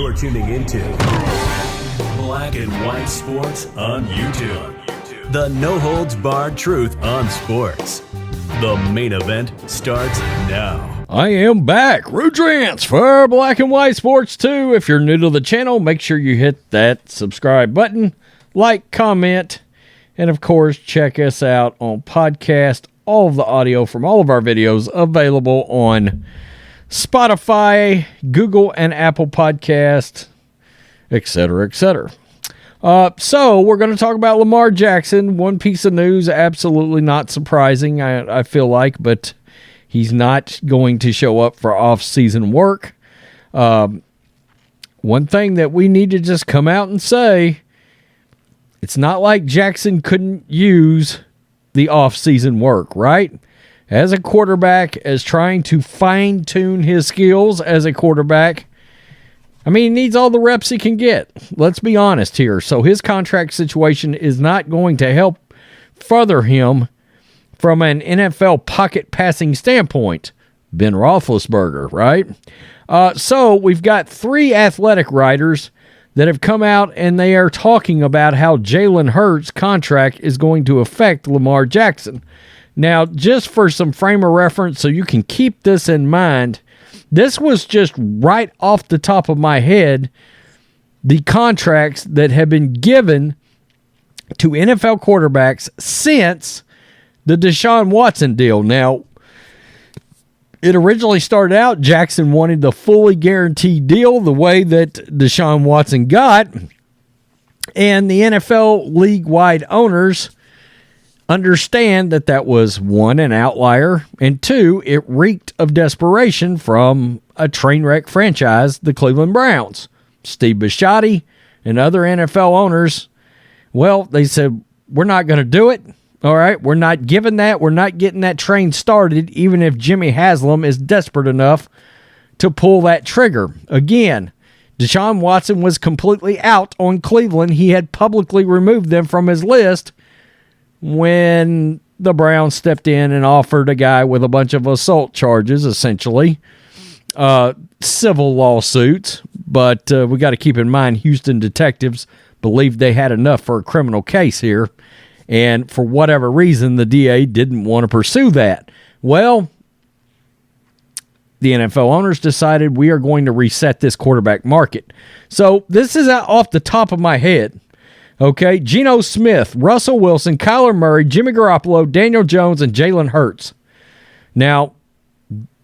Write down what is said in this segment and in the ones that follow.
You're tuning into Black and White Sports on YouTube. The no-holds-barred truth on sports. The main event starts now. I am back. Rudrance for Black and White Sports 2. If you're new to the channel, make sure you hit that subscribe button, like, comment, and of course, check us out on podcast. All of the audio from all of our videos available on Spotify, Google, and Apple Podcasts, etc., etc. So we're going to talk about Lamar Jackson. One piece of news, absolutely not surprising, I feel like, but he's not going to show up for off-season work. One thing that we need to just come out and say, it's not like Jackson couldn't use the off-season work, right? As a quarterback, as trying to fine-tune his skills as a quarterback, I mean, he needs all the reps he can get. Let's be honest here. So his contract situation is not going to help further him from an NFL pocket passing standpoint. Ben Roethlisberger, right? So we've got three athletic writers that have come out and they are talking about how Jalen Hurts' contract is going to affect Lamar Jackson. Now, just for some frame of reference so you can keep this in mind, this was just right off the top of my head, the contracts that have been given to NFL quarterbacks since the DeShaun Watson deal. Now, it originally started out, Jackson wanted the fully guaranteed deal the way that DeShaun Watson got, and the NFL league-wide owners understand that that was, one, an outlier, and two, it reeked of desperation from a train wreck franchise, the Cleveland Browns. Steve Bisciotti and other NFL owners, well, they said, we're not going to do it. All right, we're not giving that. We're not getting that train started, even if Jimmy Haslam is desperate enough to pull that trigger. Again, DeShaun Watson was completely out on Cleveland. He had publicly removed them from his list when the Browns stepped in and offered a guy with a bunch of assault charges, essentially, civil lawsuits. But we got to keep in mind, Houston detectives believed they had enough for a criminal case here. And for whatever reason, the DA didn't want to pursue that. Well, the NFL owners decided we are going to reset this quarterback market. So this is off the top of my head. Okay, Geno Smith, Russell Wilson, Kyler Murray, Jimmy Garoppolo, Daniel Jones, and Jalen Hurts. Now,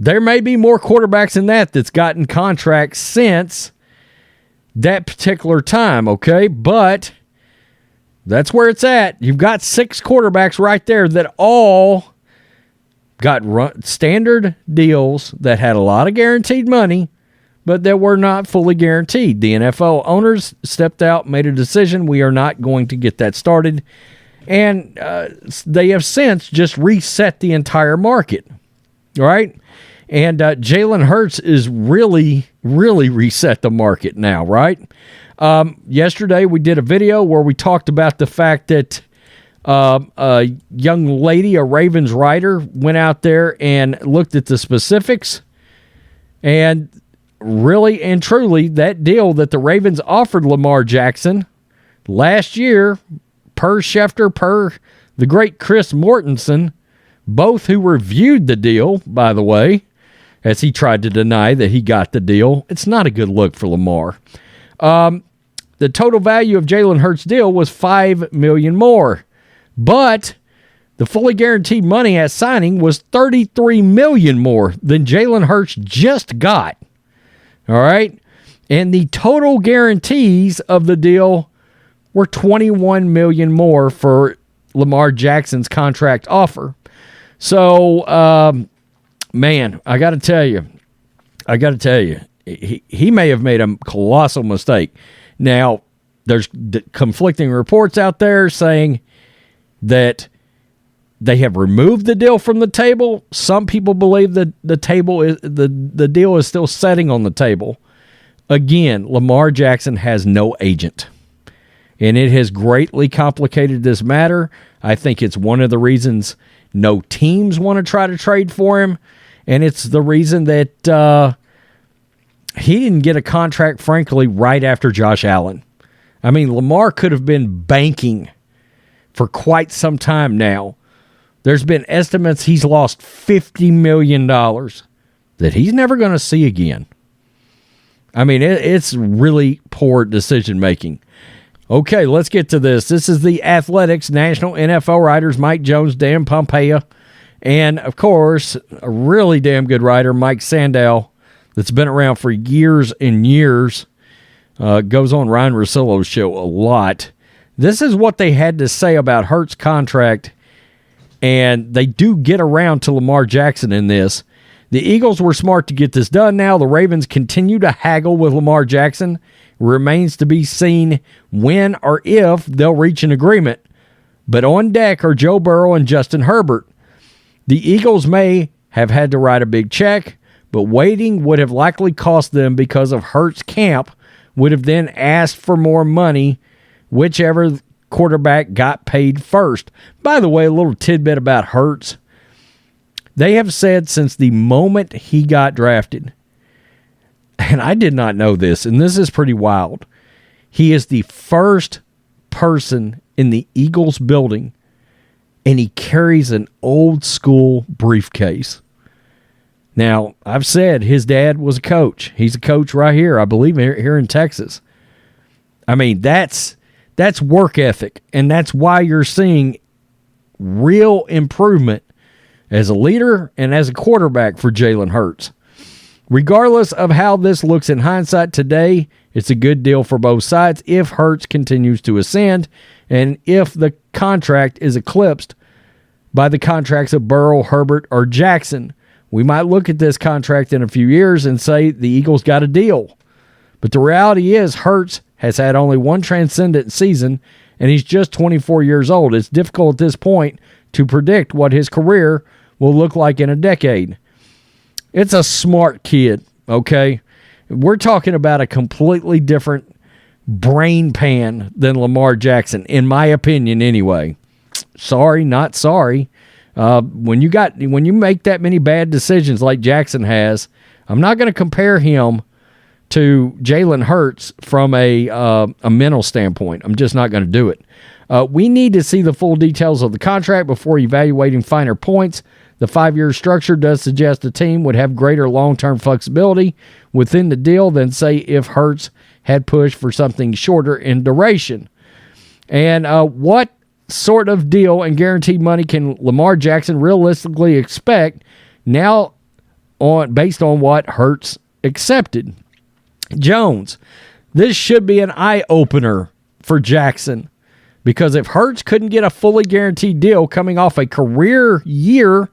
there may be more quarterbacks than that's gotten contracts since that particular time, okay? But that's where it's at. You've got six quarterbacks right there that all got standard deals that had a lot of guaranteed money, but that were not fully guaranteed. The NFL owners stepped out, made a decision. We are not going to get that started. And they have since just reset the entire market. All right? And Jalen Hurts is really reset the market now, right? Yesterday we did a video where we talked about the fact that a young lady, a Ravens writer, went out there and looked at the specifics, and really and truly, that deal that the Ravens offered Lamar Jackson last year, per Schefter, per the great Chris Mortensen, both who reviewed the deal, by the way, as he tried to deny that he got the deal. It's not a good look for Lamar. The total value of Jalen Hurts' deal was $5 million more, but the fully guaranteed money at signing was $33 million more than Jalen Hurts just got. All right? And the total guarantees of the deal were $21 million more for Lamar Jackson's contract offer. So, man, I got to tell you, he may have made a colossal mistake. Now, there's conflicting reports out there saying that they have removed the deal from the table. Some people believe that the deal is still setting on the table. Again, Lamar Jackson has no agent, and it has greatly complicated this matter. I think it's one of the reasons no teams want to try to trade for him, and it's the reason that he didn't get a contract, frankly, right after Josh Allen. I mean, Lamar could have been banking for quite some time now. There's been estimates he's lost $50 million that he's never going to see again. I mean, it's really poor decision-making. Okay, let's get to this. This is the Athletics national NFL writers, Mike Jones, Dan Pompea, and, of course, a really damn good writer, Mike Sandow, that's been around for years and years. Goes on Ryan Russillo's show a lot. This is what they had to say about Hurts' contract, and they do get around to Lamar Jackson in this. The Eagles were smart to get this done now. The Ravens continue to haggle with Lamar Jackson. Remains to be seen when or if they'll reach an agreement. But on deck are Joe Burrow and Justin Herbert. The Eagles may have had to write a big check, but waiting would have likely cost them because of Hurts' camp would have then asked for more money, whichever quarterback got paid first. By the way, a little tidbit about Hurts. They have said since the moment he got drafted, and I did not know this, and this is pretty wild, he is the first person in the Eagles building, and he carries an old school briefcase. Now, I've said his dad was a coach. He's a coach right here, I believe, here in Texas. I mean, that's work ethic, and that's why you're seeing real improvement as a leader and as a quarterback for Jalen Hurts. Regardless of how this looks in hindsight today, it's a good deal for both sides if Hurts continues to ascend and if the contract is eclipsed by the contracts of Burrow, Herbert, or Jackson. We might look at this contract in a few years and say the Eagles got a deal. But the reality is Hurts has had only one transcendent season, and he's just 24 years old. It's difficult at this point to predict what his career will look like in a decade. It's a smart kid, okay? We're talking about a completely different brain pan than Lamar Jackson, in my opinion anyway. Sorry, not sorry. When you make that many bad decisions like Jackson has, I'm not going to compare him to Jalen Hurts from a mental standpoint. I'm just not going to do it. We need to see the full details of the contract before evaluating finer points. The 5-year structure does suggest the team would have greater long-term flexibility within the deal than, say, if Hurts had pushed for something shorter in duration. And what sort of deal and guaranteed money can Lamar Jackson realistically expect now based on what Hurts accepted? Jones, this should be an eye-opener for Jackson, because if Hurts couldn't get a fully guaranteed deal coming off a career year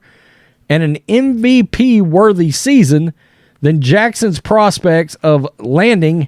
and an MVP-worthy season, then Jackson's prospects of landing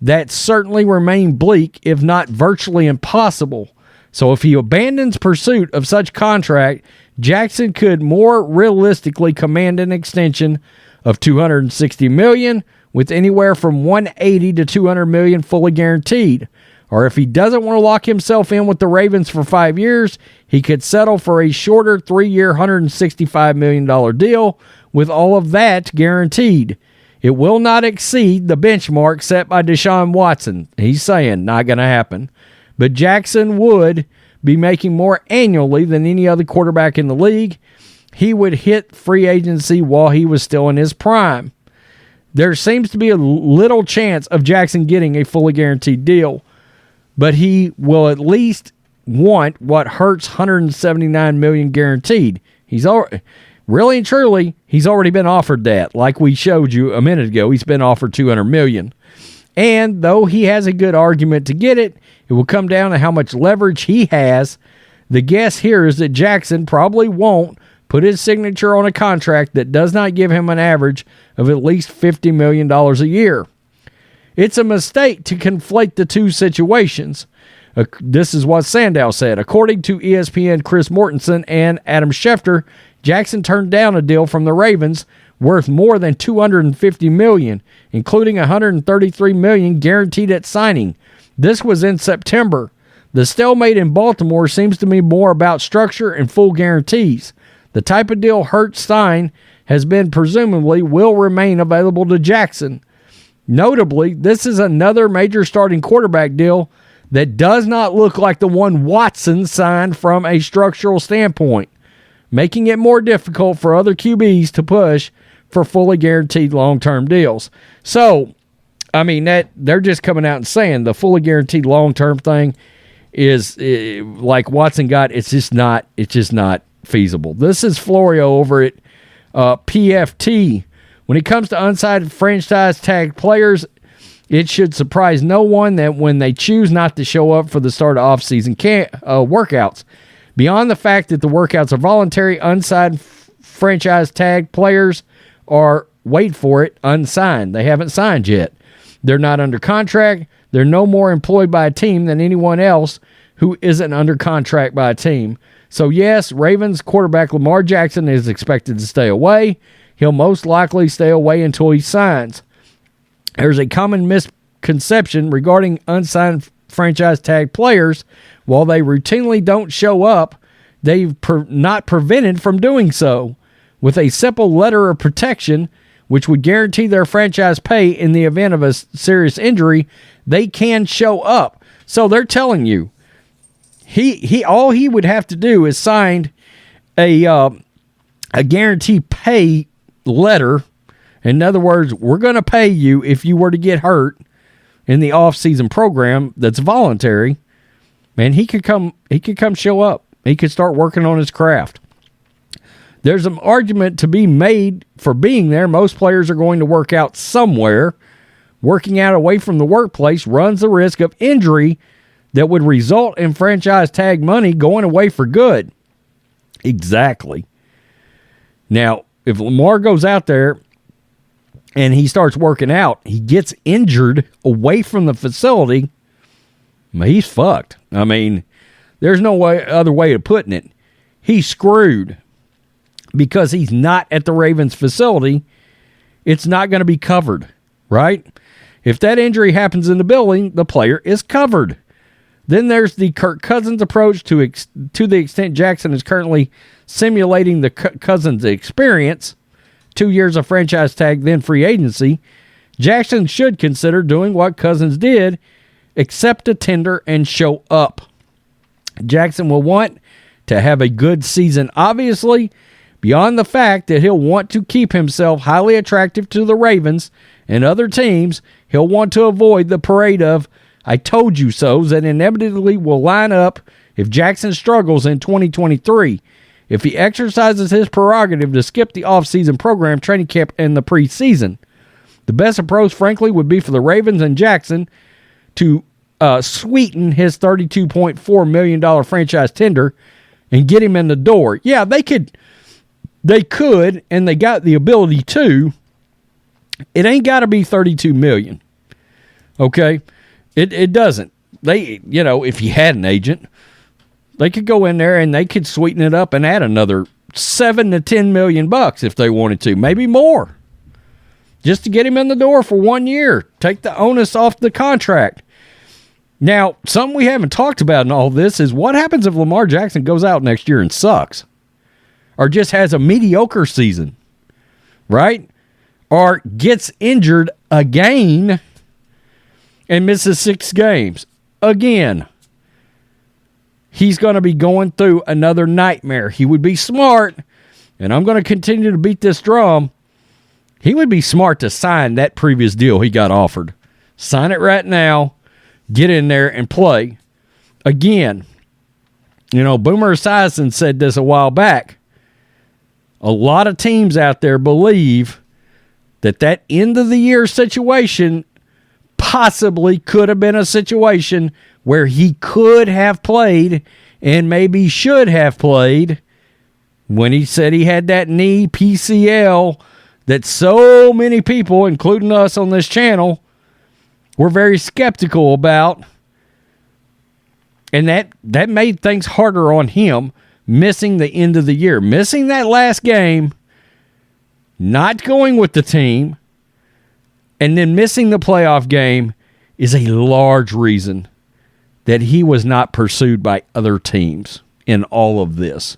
that certainly remain bleak, if not virtually impossible. So if he abandons pursuit of such contract, Jackson could more realistically command an extension of $260 million, with anywhere from $180 to $200 million fully guaranteed. Or if he doesn't want to lock himself in with the Ravens for 5 years, he could settle for a shorter 3-year, $165 million deal with all of that guaranteed. It will not exceed the benchmark set by DeShaun Watson. He's saying not going to happen. But Jackson would be making more annually than any other quarterback in the league. He would hit free agency while he was still in his prime. There seems to be a little chance of Jackson getting a fully guaranteed deal, but he will at least want what Hurts $179 million guaranteed. He's already, really and truly, he's already been offered that. Like we showed you a minute ago, he's been offered $200 million. And though he has a good argument to get it, it will come down to how much leverage he has. The guess here is that Jackson probably won't put his signature on a contract that does not give him an average of at least $50 million a year. It's a mistake to conflate the two situations. This is what Sandow said. According to ESPN Chris Mortensen and Adam Schefter, Jackson turned down a deal from the Ravens worth more than $250 million, including $133 million guaranteed at signing. This was in September. The stalemate in Baltimore seems to me more about structure and full guarantees. The type of deal Hurts signed has been presumably will remain available to Jackson. Notably, this is another major starting quarterback deal that does not look like the one Watson signed from a structural standpoint, making it more difficult for other QBs to push for fully guaranteed long-term deals. So, I mean, that they're just coming out and saying the fully guaranteed long-term thing is like Watson got. It's just not feasible. This is Florio over at PFT. When it comes to unsigned franchise tag players, it should surprise no one that when they choose not to show up for the start of off-season workouts, beyond the fact that the workouts are voluntary, unsigned franchise tag players are, wait for it, unsigned. They haven't signed yet. They're not under contract. They're no more employed by a team than anyone else who isn't under contract by a team. So yes, Ravens quarterback Lamar Jackson is expected to stay away. He'll most likely stay away until he signs. There's a common misconception regarding unsigned franchise tag players. While they routinely don't show up, they've not prevented from doing so. With a simple letter of protection, which would guarantee their franchise pay in the event of a serious injury, they can show up. So they're telling you, all he would have to do is sign a guarantee pay letter. In other words, we're going to pay you if you were to get hurt in the off-season program that's voluntary. Man, he could come show up. He could start working on his craft. There's an argument to be made for being there. Most players are going to work out somewhere. Working out away from the workplace runs the risk of injury that would result in franchise tag money going away for good. Exactly. Now, if Lamar goes out there and he starts working out, he gets injured away from the facility, he's fucked. I mean, there's no other way of putting it. He's screwed because he's not at the Ravens facility. It's not going to be covered, right? If that injury happens in the building, the player is covered. Then there's the Kirk Cousins approach to the extent Jackson is currently simulating the Cousins experience. 2 years of franchise tag, then free agency. Jackson should consider doing what Cousins did, accept a tender and show up. Jackson will want to have a good season, obviously, beyond the fact that he'll want to keep himself highly attractive to the Ravens and other teams. He'll want to avoid the parade of "I told you so"s that inevitably will line up if Jackson struggles in 2023. If he exercises his prerogative to skip the offseason program, training camp, and the preseason. The best approach, frankly, would be for the Ravens and Jackson to sweeten his $32.4 million franchise tender and get him in the door. Yeah, they could, and they got the ability to. It ain't got to be $32 million. Okay? It doesn't. They, if you had an agent, they could go in there and they could sweeten it up and add another $7 to $10 million if they wanted to, maybe more, just to get him in the door for 1 year. Take the onus off the contract. Now, something we haven't talked about in all this is what happens if Lamar Jackson goes out next year and sucks, or just has a mediocre season, right? Or gets injured again and misses 6 games again. He's going to be going through another nightmare. He would be smart, and I'm going to continue to beat this drum. He would be smart to sign that previous deal he got offered. Sign it right now. Get in there and play. Again, Boomer Esiason said this a while back. A lot of teams out there believe that end of the year situation possibly could have been a situation where he could have played and maybe should have played when he said he had that knee PCL that so many people, including us on this channel, were very skeptical about. And that made things harder on him, missing the end of the year. Missing that last game, not going with the team, and then missing the playoff game is a large reason that he was not pursued by other teams in all of this.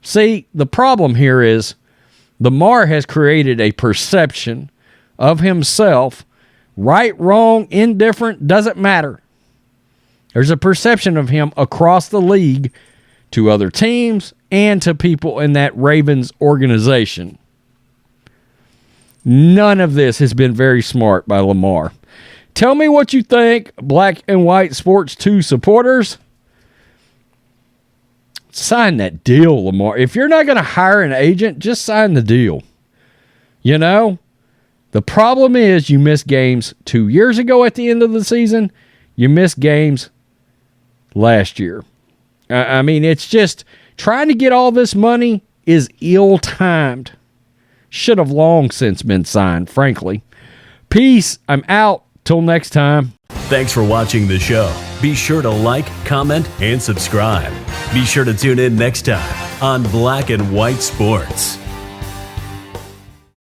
See, the problem here is Lamar has created a perception of himself Right, wrong, indifferent, doesn't matter. There's a perception of him across the league to other teams and to people in that Ravens organization. None of this has been very smart by Lamar. Tell me what you think, Black and White Sports 2 supporters. Sign that deal, Lamar. If you're not going to hire an agent, just sign the deal. You know, the problem is you missed games 2 years ago at the end of the season. You missed games last year. I mean, it's just trying to get all this money is ill-timed. Should have long since been signed, frankly. Peace. I'm out. Till next time. Thanks for watching the show. Be sure to like, comment, and subscribe. Be sure to tune in next time on Black and White Sports.